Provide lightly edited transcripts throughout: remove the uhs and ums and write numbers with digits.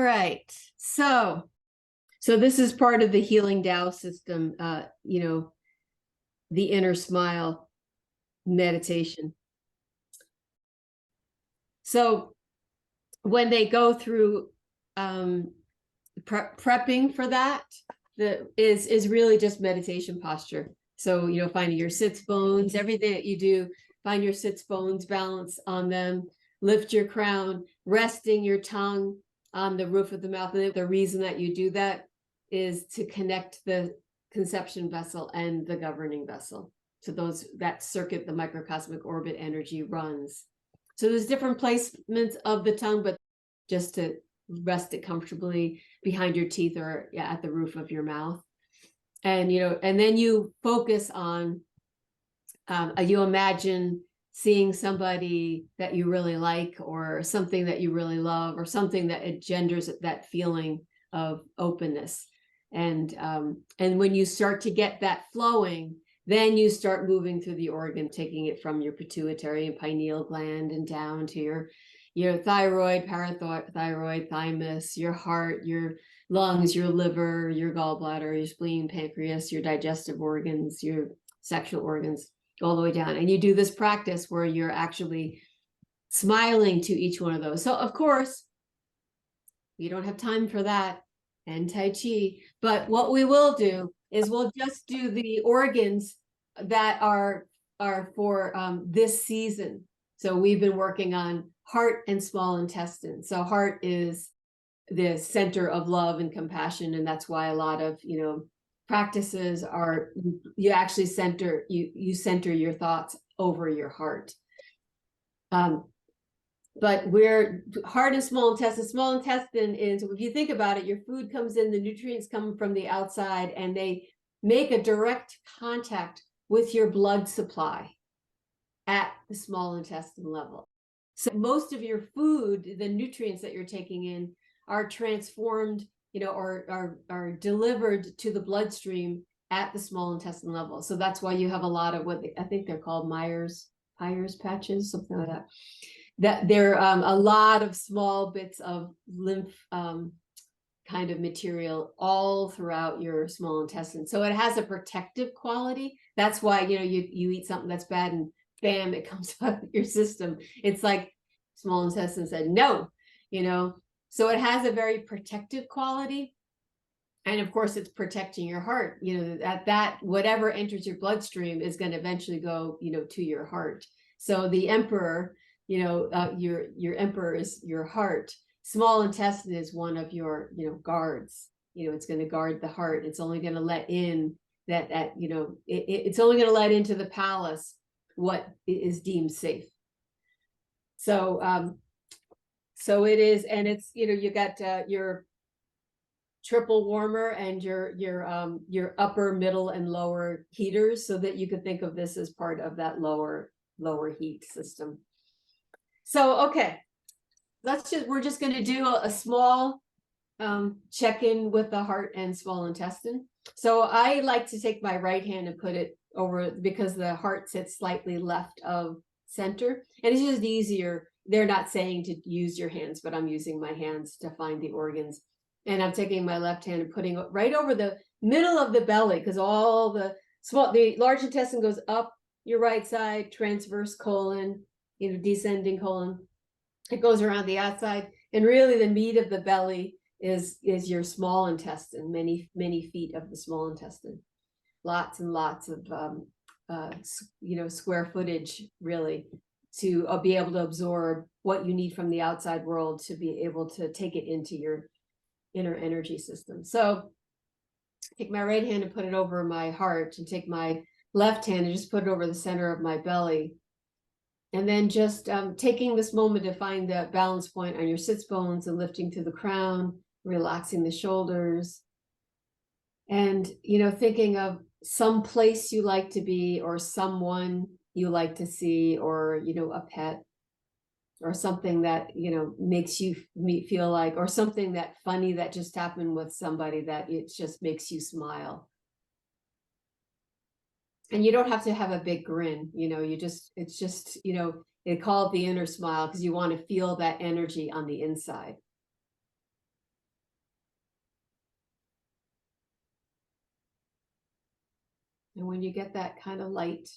right. So this is part of the healing Tao system, the inner smile meditation. So when they go through prepping for that, is really just meditation posture. So, finding your sits bones, everything that you do, find your sits bones, balance on them, lift your crown, resting your tongue on the roof of the mouth. And the reason that you do that is to connect the conception vessel and the governing vessel. So that circuit, the microcosmic orbit energy runs. So there's different placements of the tongue, but just to rest it comfortably behind your teeth or at the roof of your mouth. And, and then you focus on, you imagine seeing somebody that you really like, or something that you really love, or something that engenders that feeling of openness. And when you start to get that flowing, then you start moving through the organ, taking it from your pituitary and pineal gland and down to your thyroid, parathyroid, thymus, your heart, your lungs, your liver, your gallbladder, your spleen, pancreas, your digestive organs, your sexual organs, all the way down. And you do this practice where you're actually smiling to each one of those. So of course, we don't have time for that and Tai Chi, but what we will do is we'll just do the organs that are for this season. So we've been working on heart and small intestine. So heart is the center of love and compassion, and that's why a lot of practices are you actually center your thoughts over your heart. But we're heart and small intestine. Small intestine is, if you think about it, your food comes in, the nutrients come from the outside, and they make a direct contact with your blood supply at the small intestine level. So most of your food, the nutrients that you're taking in, are transformed, or are delivered to the bloodstream at the small intestine level. So that's why you have a lot of what I think they're called Myers patches, something like that. That there are a lot of small bits of lymph kind of material all throughout your small intestine. So it has a protective quality. That's why, you eat something that's bad and bam, it comes out of your system. It's like small intestine said, no, so it has a very protective quality. And of course, it's protecting your heart, that whatever enters your bloodstream is going to eventually go, to your heart. So the emperor, your emperor is your heart. Small intestine is one of your, guards. It's going to guard the heart. It's only going to let in it's only going to let into the palace what is deemed safe. So, so it is, and it's, you got your triple warmer and your upper, middle, and lower heaters, so that you could think of this as part of that lower heat system. So, okay, we're just going to do a small check-in with the heart and small intestine. So I like to take my right hand and put it over, because the heart sits slightly left of center, and it's just easier. They're not saying to use your hands, but I'm using my hands to find the organs. And I'm taking my left hand and putting it right over the middle of the belly, because all the large intestine goes up your right side, transverse colon, descending colon. It goes around the outside, and really the meat of the belly is your small intestine, many feet of the small intestine, lots and lots of square footage, really, to be able to absorb what you need from the outside world to be able to take it into your inner energy system. So take my right hand and put it over my heart, and take my left hand and just put it over the center of my belly. And then just taking this moment to find that balance point on your sits bones and lifting through the crown, relaxing the shoulders, and, thinking of some place you like to be, or someone you like to see, or, a pet, or something that, makes you feel like, or something that funny that just happened with somebody that it just makes you smile. And you don't have to have a big grin, it's just, they call it the inner smile, because you want to feel that energy on the inside. And when you get that kind of light,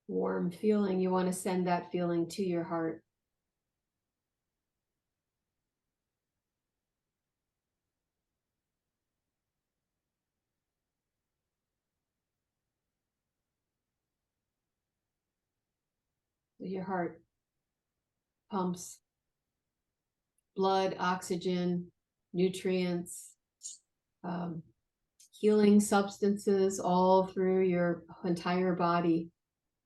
warm feeling, you want to send that feeling to your heart. So your heart pumps blood, oxygen, nutrients, healing substances all through your entire body,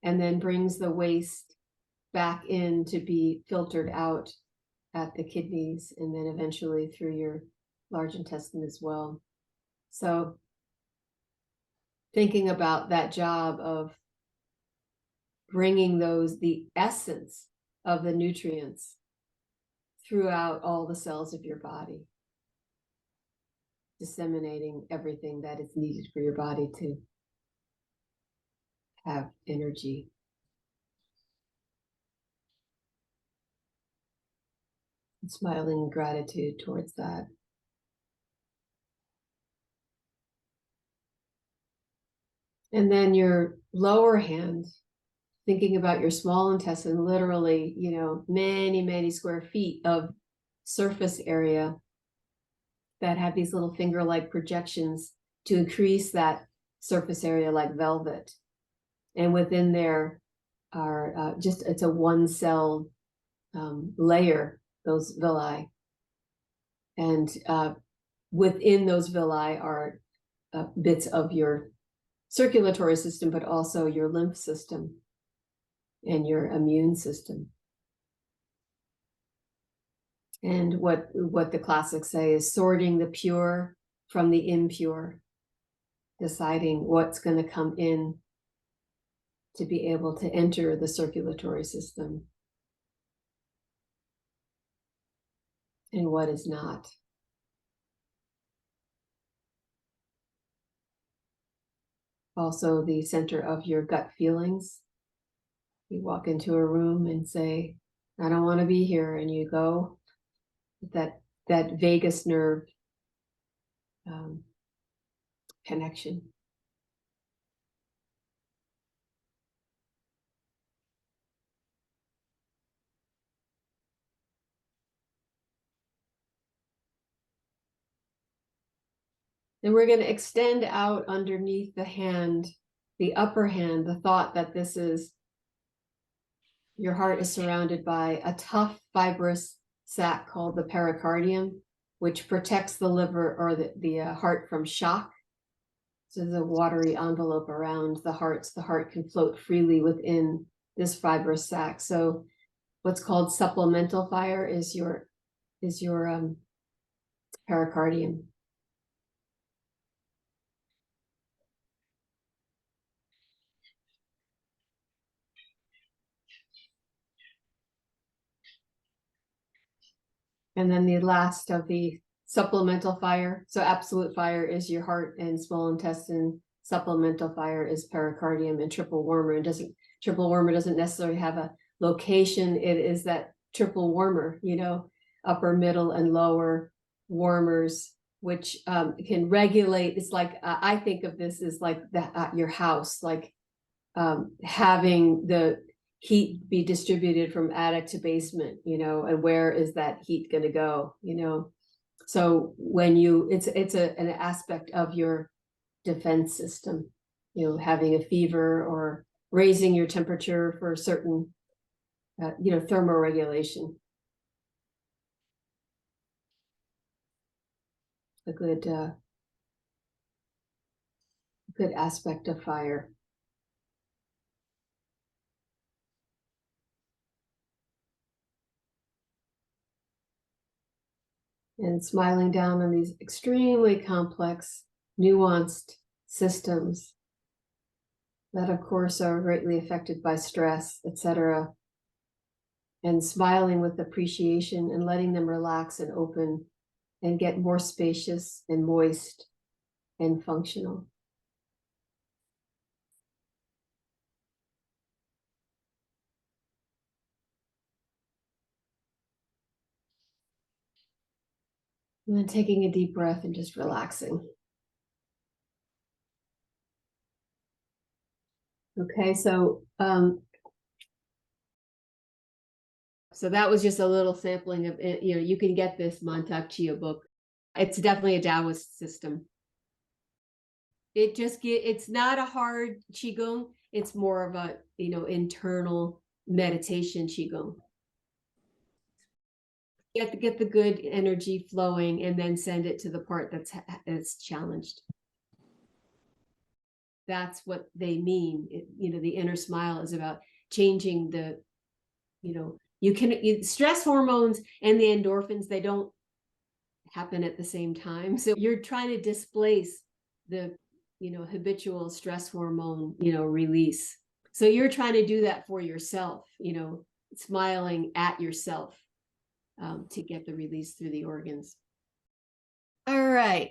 and then brings the waste back in to be filtered out at the kidneys, and then eventually through your large intestine as well. So thinking about that job of bringing the essence of the nutrients throughout all the cells of your body, disseminating everything that is needed for your body to have energy. And smiling in gratitude towards that. And then your lower hand, thinking about your small intestine, literally, many, many square feet of surface area that have these little finger-like projections to increase that surface area like velvet. And within there are it's a one-cell layer, those villi. And within those villi are bits of your circulatory system, but also your lymph system and your immune system. And what the classics say is sorting the pure from the impure, deciding what's going to come in to be able to enter the circulatory system and what is not. Also, the center of your gut feelings. You walk into a room and say, I don't want to be here. And you go, that vagus nerve connection. And we're going to extend out underneath the hand, the upper hand, the thought that this is, your heart is surrounded by a tough fibrous sac called the pericardium, which protects the liver or the heart from shock. So there's a watery envelope around the heart, so the heart can float freely within this fibrous sac. So what's called supplemental fire is your pericardium. And then the last of the supplemental fire. So absolute fire is your heart and small intestine. Supplemental fire is pericardium and triple warmer. Triple warmer doesn't necessarily have a location. It is that triple warmer, upper, middle, and lower warmers, which can regulate. It's like, I think of this as like your house, like having the heat be distributed from attic to basement, and where is that heat going to go, so when it's an aspect of your defense system, having a fever or raising your temperature for certain thermoregulation. A good aspect of fire. And smiling down on these extremely complex, nuanced systems that, of course, are greatly affected by stress, etc. And smiling with appreciation and letting them relax and open and get more spacious and moist and functional. And then taking a deep breath and just relaxing. Okay, so so that was just a little sampling of it. You know, you can get this Montauk Chia book. It's definitely a Taoist system. It's not a hard Qigong. It's more of a, you know, internal meditation Qigong. Get the good energy flowing and then send it to the part that's challenged. That's what they mean. You know, the inner smile is about changing the, you know, stress hormones and the endorphins, they don't happen at the same time. So you're trying to displace the, you know, habitual stress hormone, you know, release. So you're trying to do that for yourself, you know, smiling at yourself to get the release through the organs. All right.